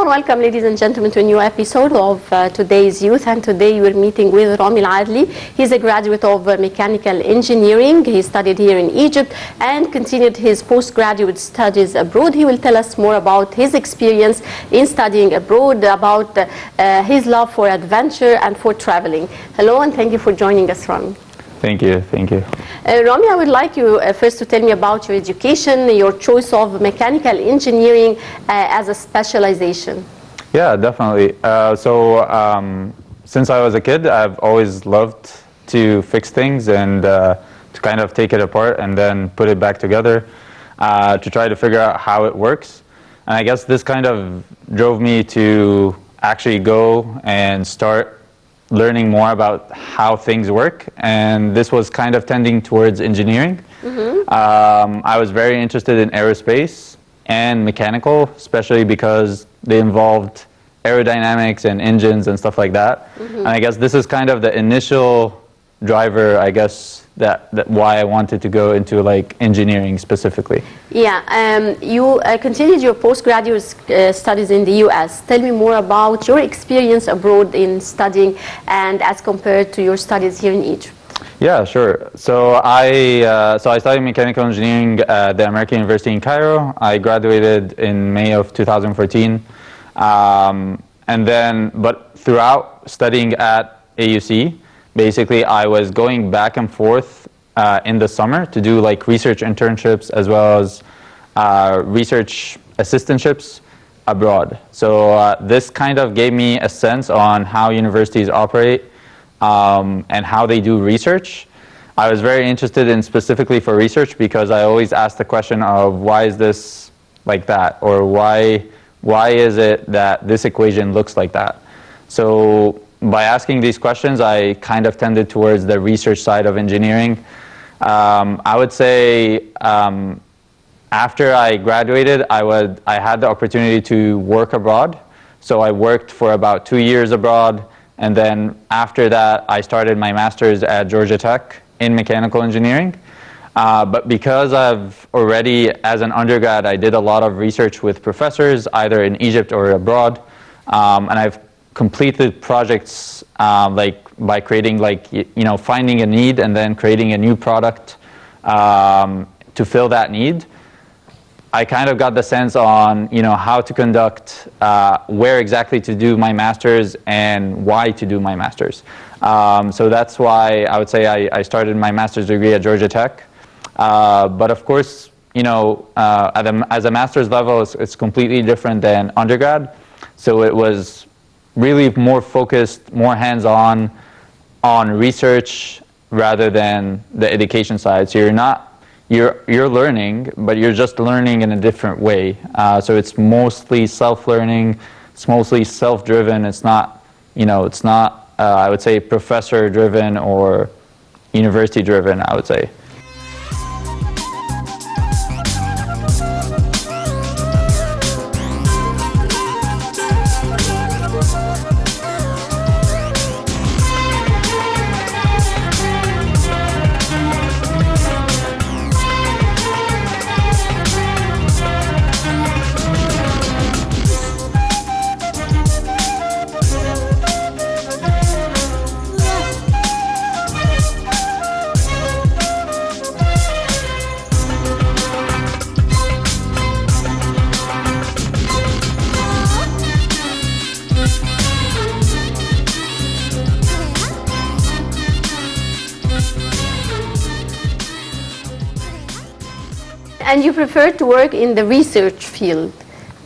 Hello and welcome, ladies and gentlemen, to a new episode of Today's Youth. And today we're meeting with Rami Al-Adli. He's a graduate of mechanical engineering. He studied here in Egypt and continued his postgraduate studies abroad. He will tell us more about his experience in studying abroad, about his love for adventure and for traveling. Hello, and thank you for joining us, Rami. Thank you. Rami, I would like you first to tell me about your education, your choice of mechanical engineering as a specialization. Yeah, definitely. Since I was a kid, I've always loved to fix things and to kind of take it apart and then put it back together to try to figure out how it works. And I guess this kind of drove me to actually go and start learning more about how things work, and this was kind of tending towards engineering. I was very interested in aerospace and mechanical, especially because they involved aerodynamics and engines and stuff like that. And I guess this is kind of the initial driver, I guess, that why I wanted to go into like engineering specifically. Yeah, you continued your postgraduate studies in the US. Tell me more about your experience abroad in studying and as compared to your studies here in Egypt. Yeah, sure. So I studied mechanical engineering at the American University in Cairo. I graduated in May of 2014. But throughout studying at AUC, basically, I was going back and forth in the summer to do like research internships as well as research assistantships abroad. So this kind of gave me a sense on how universities operate and how they do research. I was very interested in specifically for research because I always asked the question of why is this like that, or why is it that this equation looks like that? So by asking these questions, I kind of tended towards the research side of engineering. I would say after I graduated, I had the opportunity to work abroad. So I worked for about 2 years abroad, and then after that, I started my master's at Georgia Tech in mechanical engineering. But because I've already, as an undergrad, I did a lot of research with professors, either in Egypt or abroad, and I've completed projects like by creating finding a need and then creating a new product to fill that need. I kind of got the sense on how to conduct, where exactly to do my master's and why to do my master's. So that's why I would say I started my master's degree at Georgia Tech. But of course, as a master's level, it's completely different than undergrad. So it was really more focused, more hands-on on research rather than the education side. So you're learning, but you're just learning in a different way. So it's mostly self-learning, it's mostly self-driven. It's not, I would say, professor-driven or university-driven, I would say. And you prefer to work in the research field.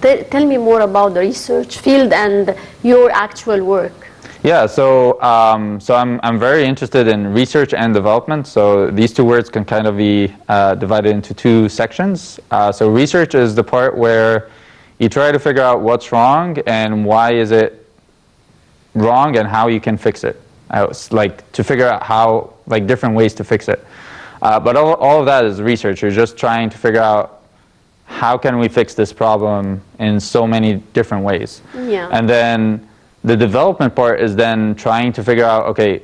Tell me more about the research field and your actual work. Yeah, so I'm very interested in research and development. So these two words can kind of be divided into two sections. So research is the part where you try to figure out what's wrong and why is it wrong and how you can fix it. Like to figure out how, like different ways to fix it. But all of that is research. You're just trying to figure out how can we fix this problem in so many different ways. Yeah. And then the development part is then trying to figure out, okay,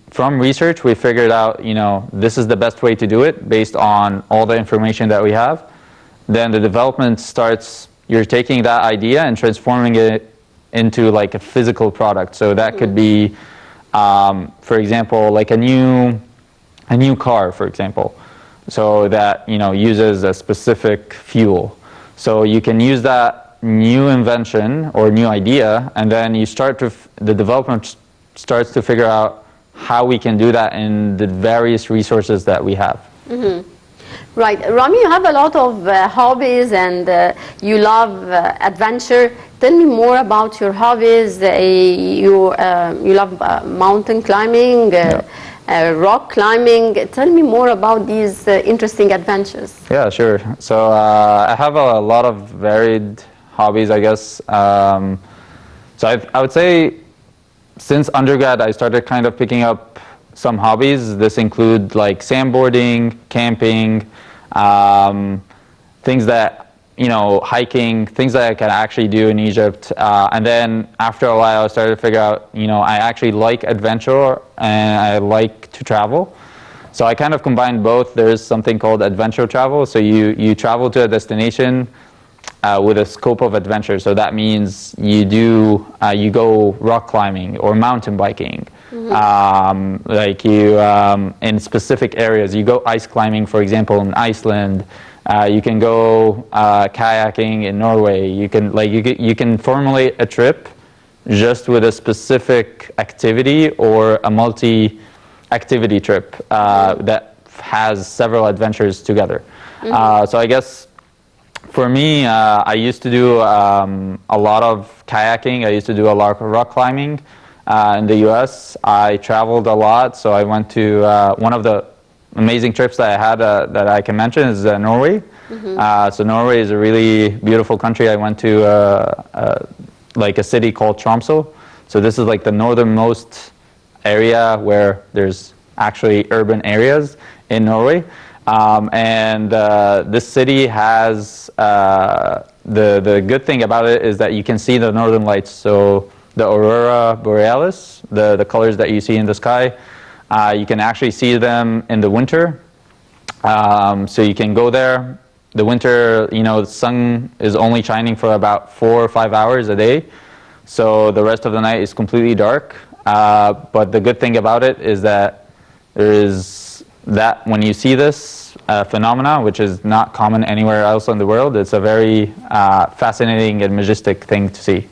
from research we figured out, this is the best way to do it based on all the information that we have. Then the development starts, you're taking that idea and transforming it into like a physical product. So that could be, for example, like a new car, for example, so that uses a specific fuel. So you can use that new invention or new idea, and then you start to the development starts to figure out how we can do that in the various resources that we have. Right, Rami, you have a lot of hobbies, and you love adventure. Tell me more about your hobbies. You love mountain climbing, rock climbing. Tell me more about these interesting adventures. Yeah, sure. So I have a lot of varied hobbies, I guess. So I would say since undergrad, I started kind of picking up some hobbies. This include like sandboarding, camping, things that, hiking, things that I can actually do in Egypt. And then after a while, I started to figure out, I actually like adventure and I like to travel. So I kind of combined both. There's something called adventure travel. So you travel to a destination with a scope of adventure. So that means you go rock climbing or mountain biking. Like you in specific areas. You go ice climbing, for example, in Iceland. You can go kayaking in Norway. You can formulate a trip just with a specific activity or a multi-activity trip that has several adventures together. So I guess for me, I used to do a lot of kayaking. I used to do a lot of rock climbing in the U.S. I traveled a lot, so I went to one of the amazing trips that I had that I can mention is Norway. So Norway is a really beautiful country. I went to like a city called Tromsø. So this is like the northernmost area where there's actually urban areas in Norway. And this city has the good thing about it is that you can see the northern lights. So the aurora borealis, the colors that you see in the sky, you can actually see them in the winter. So you can go there. The winter, the sun is only shining for about 4 or 5 hours a day. So the rest of the night is completely dark. But the good thing about it is that there is that when you see this phenomena, which is not common anywhere else in the world, it's a very fascinating and majestic thing to see.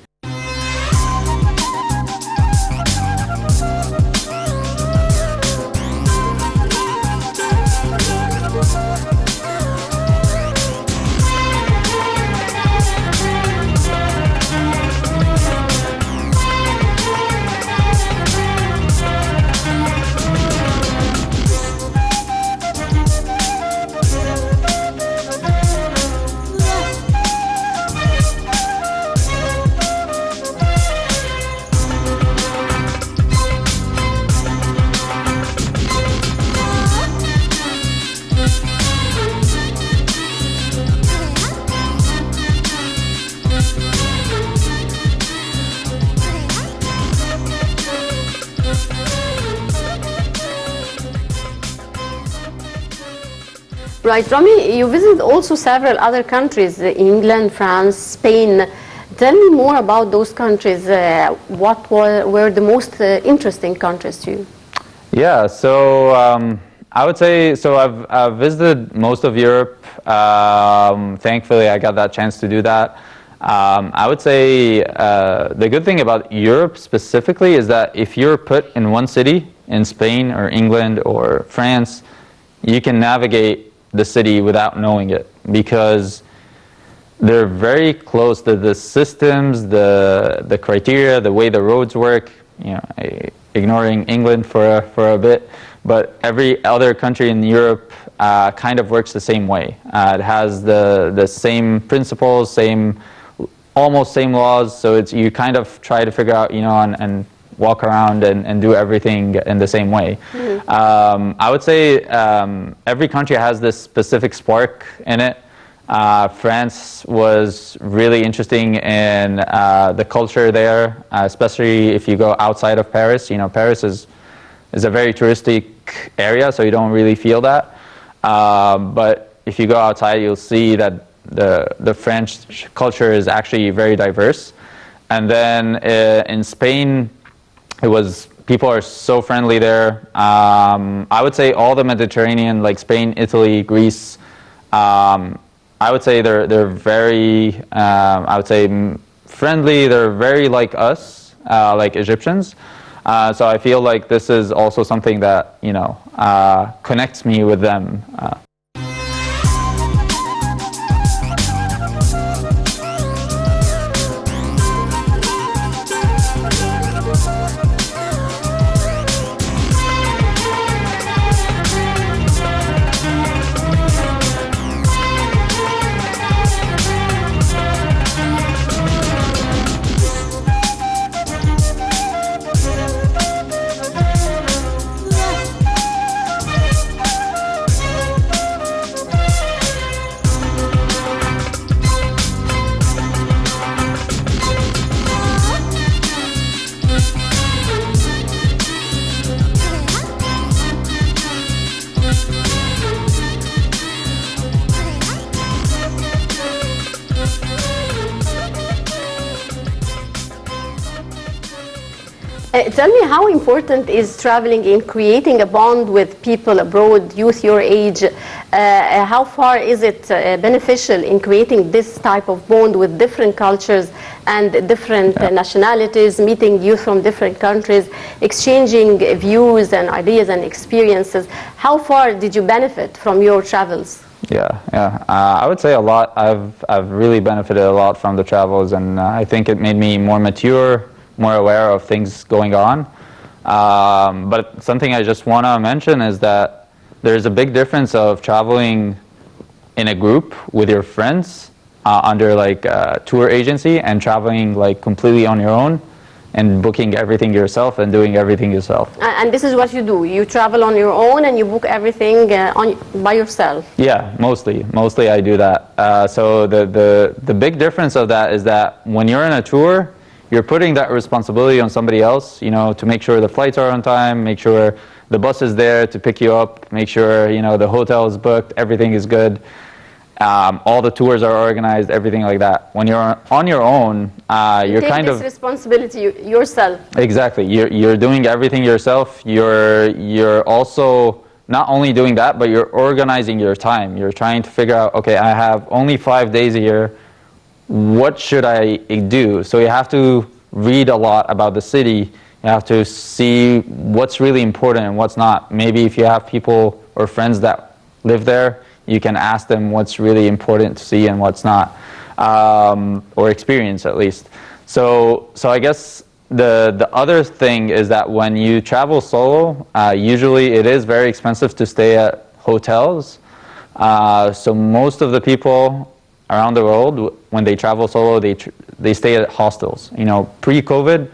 Right, Rami, you visited also several other countries, England, France, Spain. Tell me more about those countries. What were the most interesting countries to you? Yeah, so I would say, so I've visited most of Europe. Thankfully, I got that chance to do that. I would say the good thing about Europe specifically is that if you're put in one city, in Spain or England or France, you can navigate the city without knowing it because they're very close to the systems, the criteria, the way the roads work. Ignoring England for a bit, but every other country in Europe kind of works the same way. It has the same principles, almost same laws. So you kind of try to figure out, and walk around and do everything in the same way. I would say every country has this specific spark in it. France was really interesting in the culture there, especially if you go outside of Paris. Paris is a very touristic area, so you don't really feel that. But if you go outside, you'll see that the French culture is actually very diverse. And then in Spain, people are so friendly there. I would say all the Mediterranean, like Spain, Italy, Greece, I would say they're very, I would say friendly. They're very like us, like Egyptians. So I feel like this is also something that, you know, connects me with them. Tell me, how important is traveling in creating a bond with people abroad, youth your age? How far is it beneficial in creating this type of bond with different cultures and different nationalities, meeting youth from different countries, exchanging views and ideas and experiences? How far did you benefit from your travels? Yeah. I would say a lot. I've really benefited a lot from the travels, and I think it made me more mature, more aware of things going on. But something I just want to mention is that there's a big difference of traveling in a group with your friends under like a tour agency, and traveling like completely on your own and booking everything yourself and doing everything yourself. And this is what you do? You travel on your own and you book everything by yourself? Yeah, mostly I do that. So the big difference of that is that when you're in a tour, you're putting that responsibility on somebody else, you know, to make sure the flights are on time, make sure the bus is there to pick you up, make sure, you know, the hotel is booked, everything is good, all the tours are organized, everything like that. When you're on your own, you're kind of... Take this responsibility yourself. Exactly. You're doing everything yourself. You're also not only doing that, but you're organizing your time. You're trying to figure out, okay, I have only 5 days a year. What should I do? So you have to read a lot about the city. You have to see what's really important and what's not. Maybe if you have people or friends that live there, you can ask them what's really important to see and what's not, or experience at least. So I guess the other thing is that when you travel solo, usually it is very expensive to stay at hotels. So most of the people around the world, when they travel solo, they stay at hostels. You know, pre-COVID,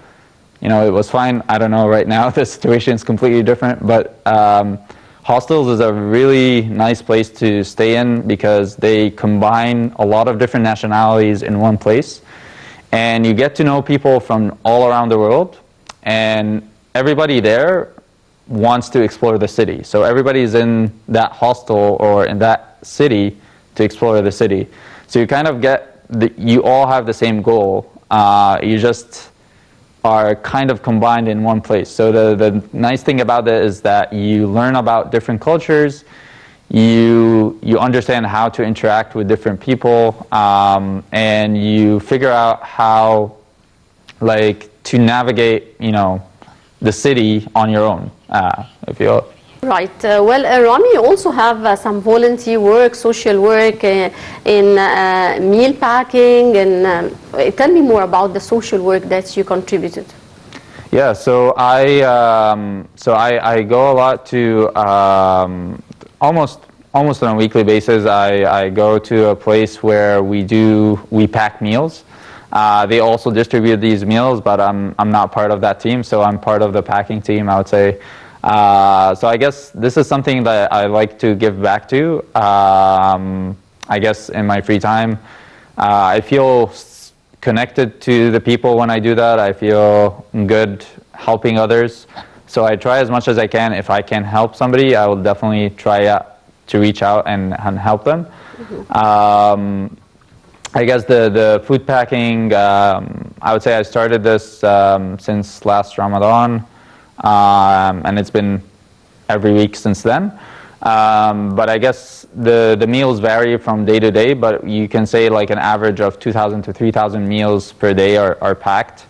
you know, it was fine. I don't know right now, the situation is completely different, but hostels is a really nice place to stay in because they combine a lot of different nationalities in one place, and you get to know people from all around the world, and everybody there wants to explore the city. So everybody's in that hostel or in that city to explore the city. So you kind of you all have the same goal. You just are kind of combined in one place. So the nice thing about it is that you learn about different cultures, you understand how to interact with different people, and you figure out how like to navigate, you know, the city on your own, if you will. Right. Well, Rami, you also have some volunteer work, social work in meal packing, and tell me more about the social work that you contributed. Yeah, so I go a lot to almost on a weekly basis. I go to a place where we pack meals. They also distribute these meals, but I'm not part of that team, so I'm part of the packing team, I would say. So I guess this is something that I like to give back to. I guess in my free time, I feel connected to the people when I do that. I feel good helping others. So I try as much as I can. If I can help somebody, I will definitely try to reach out and help them. I guess the food packing, I would say I started this since last Ramadan, and it's been every week since then. But I guess the meals vary from day to day, but you can say like an average of 2,000 to 3,000 meals per day are packed.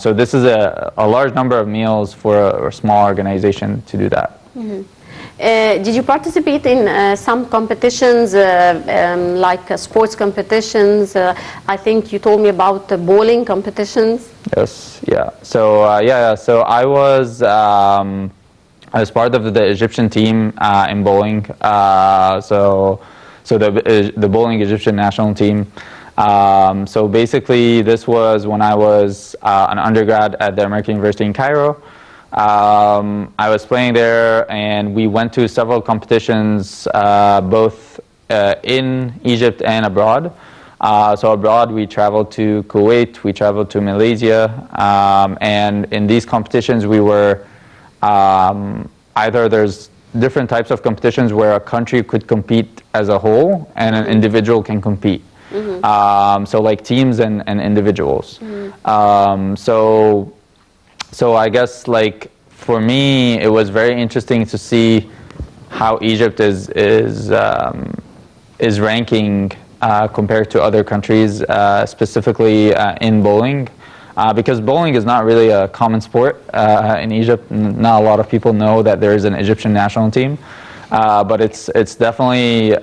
So this is a large number of meals for a small organization to do that. Did you participate in some competitions, like sports competitions? I think you told me about the bowling competitions. Yes, yeah. So so I was part of the Egyptian team in bowling. So the bowling Egyptian national team. So basically, this was when I was an undergrad at the American University in Cairo. I was playing there, and we went to several competitions, both in Egypt and abroad. So abroad, we traveled to Kuwait, we traveled to Malaysia, and in these competitions, we were either there's different types of competitions where a country could compete as a whole, and an individual can compete. So like teams and individuals. So I guess like for me, it was very interesting to see how Egypt is ranking compared to other countries, specifically in bowling, because bowling is not really a common sport in Egypt. Not a lot of people know that there is an Egyptian national team, but it's definitely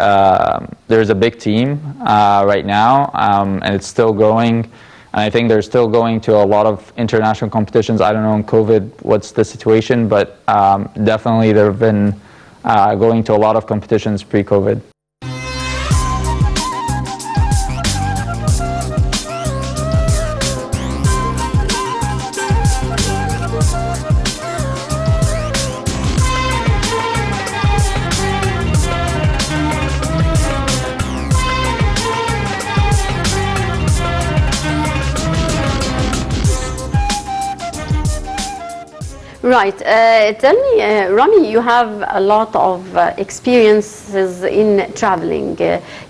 there's a big team right now, and it's still growing. And I think they're still going to a lot of international competitions. I don't know in COVID what's the situation, but definitely they've been going to a lot of competitions pre-COVID. Right. Tell me, Rami, you have a lot of experiences in traveling.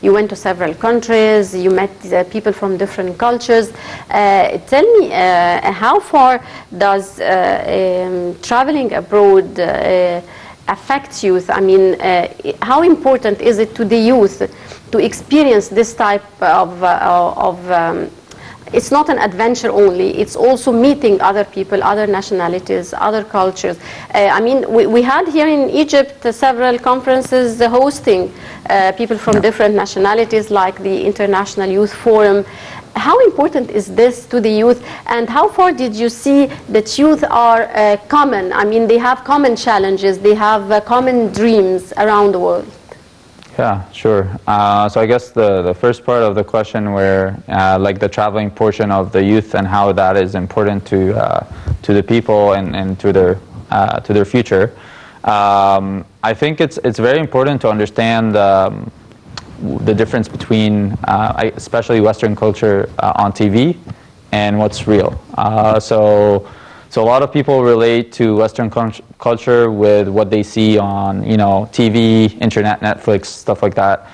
You went to several countries, you met people from different cultures. Tell me, how far does traveling abroad affect youth? I mean, how important is it to the youth to experience this type of it's not an adventure only, it's also meeting other people, other nationalities, other cultures. I mean, we had here in Egypt several conferences hosting people from different nationalities, like the International Youth Forum. How important is this to the youth, and how far did you see that youth are common? I mean, they have common challenges, they have common dreams around the world. Yeah, sure. So I guess the first part of the question, where like the traveling portion of the youth and how that is important to the people and to their future. I think it's very important to understand the difference between especially Western culture on TV and what's real. So a lot of people relate to Western culture with what they see on, TV, internet, Netflix, stuff like that.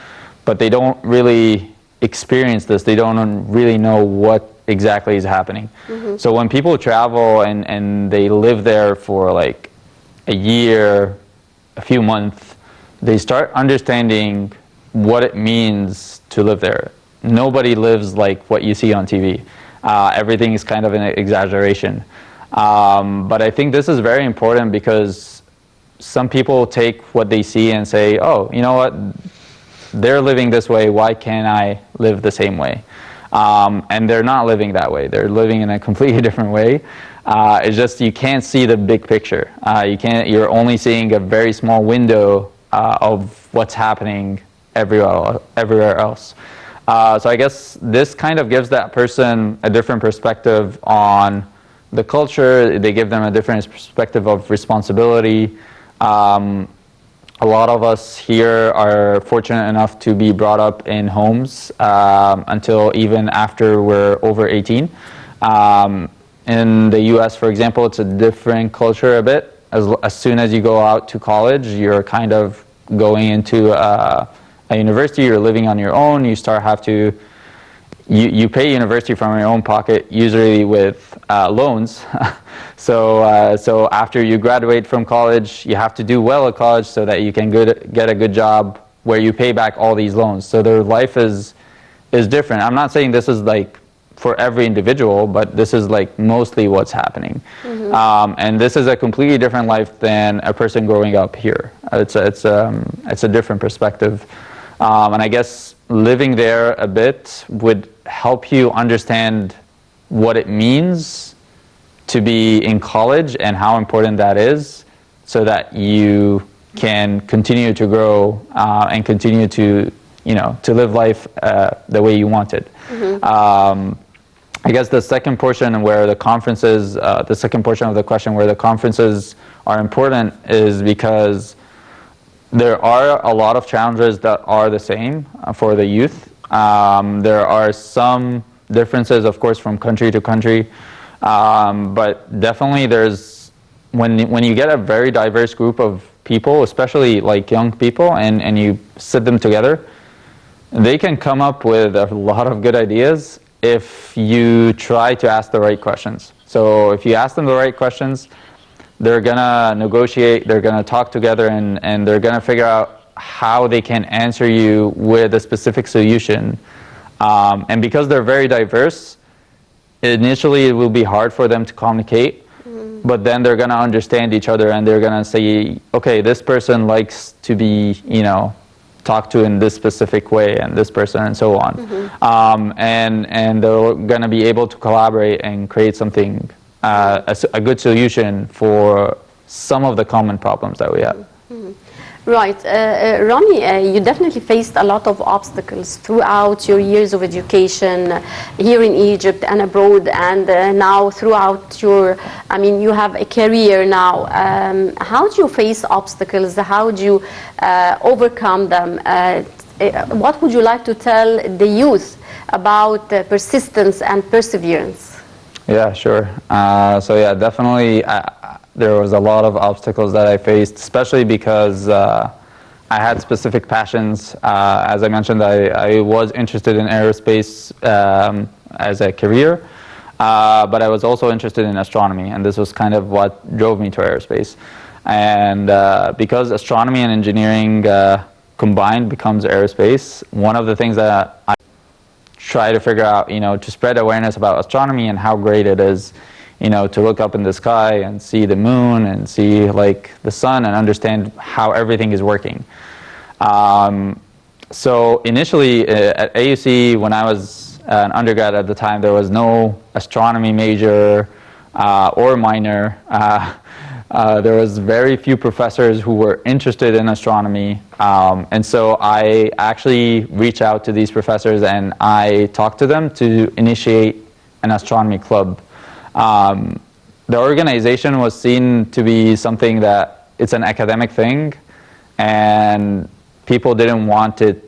But they don't really experience this. They don't really know what exactly is happening. Mm-hmm. So when people travel and they live there for like a year, a few months, they start understanding what it means to live there. Nobody lives like what you see on TV. Everything is kind of an exaggeration. But I think this is very important because some people take what they see and say, oh, you know what, they're living this way, why can't I live the same way? And they're not living that way. They're living in a completely different way. It's just you can't see the big picture. You're only seeing a very small window of what's happening everywhere else. So I guess this kind of gives that person a different perspective on the culture. They give them a different perspective of responsibility. A lot of us here are fortunate enough to be brought up in homes until even after we're over 18. In the US, for example, it's a different culture a bit. As soon as you go out to college, you're kind of going into a university, you're living on your own, you have to, you pay university from your own pocket, usually with loans. So after you graduate from college, you have to do well at college so that you can get a good job where you pay back all these loans. So their life is different. I'm not saying this is like for every individual, but this is like mostly what's happening. And this is a completely different life than a person growing up here. It's a different perspective. And I guess living there a bit would help you understand what it means to be in college and how important that is, so that you can continue to grow and continue to, to live life the way you want it. I guess the second portion where the conferences, the second portion of the question where the conferences are important is because there are a lot of challenges that are the same for the youth. There are some differences, of course, from country to country, but definitely there's, when you get a very diverse group of people, especially like young people, and you sit them together, they can come up with a lot of good ideas if you try to ask the right questions. So if you ask them the right questions, they're gonna negotiate, they're gonna talk together, and they're gonna figure out how they can answer you with a specific solution. And because they're very diverse, initially it will be hard for them to communicate, but then they're gonna understand each other, and they're gonna say, okay, this person likes to be, talked to in this specific way, and this person, and so on. And they're gonna be able to collaborate and create something, a good solution for some of the common problems that we have. Right. Rami, you definitely faced a lot of obstacles throughout your years of education here in Egypt and abroad, and now throughout your, you have a career now. How do you face obstacles? How do you overcome them? What would you like to tell the youth about persistence and perseverance? Yeah, sure. So yeah, definitely there was a lot of obstacles that I faced, especially because I had specific passions. As I mentioned, I was interested in aerospace as a career, but I was also interested in astronomy, and this was kind of what drove me to aerospace. And because astronomy and engineering combined becomes aerospace, one of the things that I try to figure out, to spread awareness about astronomy and how great it is, to look up in the sky and see the moon and see like the sun and understand how everything is working. So initially at AUC, when I was an undergrad at the time, there was no astronomy major or minor. There was very few professors who were interested in astronomy, and so I actually reached out to these professors and I talked to them to initiate an astronomy club. The organization was seen to be something that it's an academic thing, and people didn't want it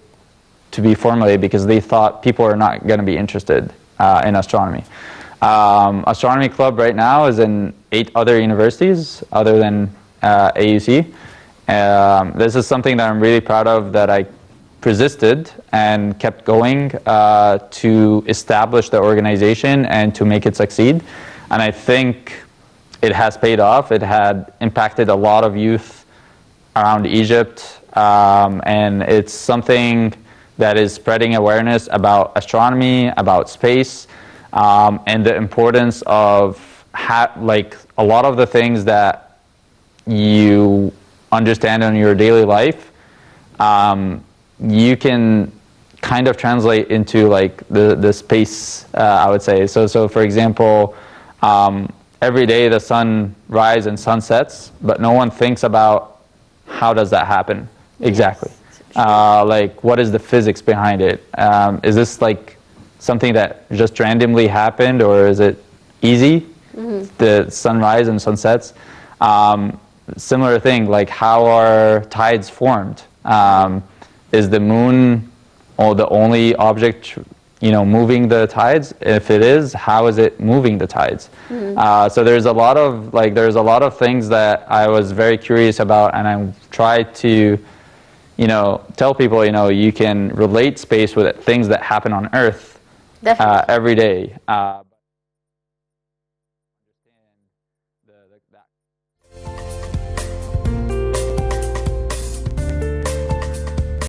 to be formulated because they thought people are not going to be interested in astronomy. Astronomy Club right now is in 8 other universities other than AUC. This is something that I'm really proud of, that I persisted and kept going to establish the organization and to make it succeed. And I think it has paid off. It had impacted a lot of youth around Egypt, and it's something that is spreading awareness about astronomy, about space, and the importance of like a lot of the things that you understand in your daily life, you can kind of translate into like the space, I would say. So for example, every day the sun rises and sun sets, but no one thinks about how does that happen exactly. Like what is the physics behind it? Is this like something that just randomly happened, or is it easy? The sunrise and sunsets. Similar thing, like how are tides formed? Is the moon the only object moving the tides? If it is, how is it moving the tides? So there's a lot of things that I was very curious about, and I tried to tell people, you can relate space with things that happen on Earth every day.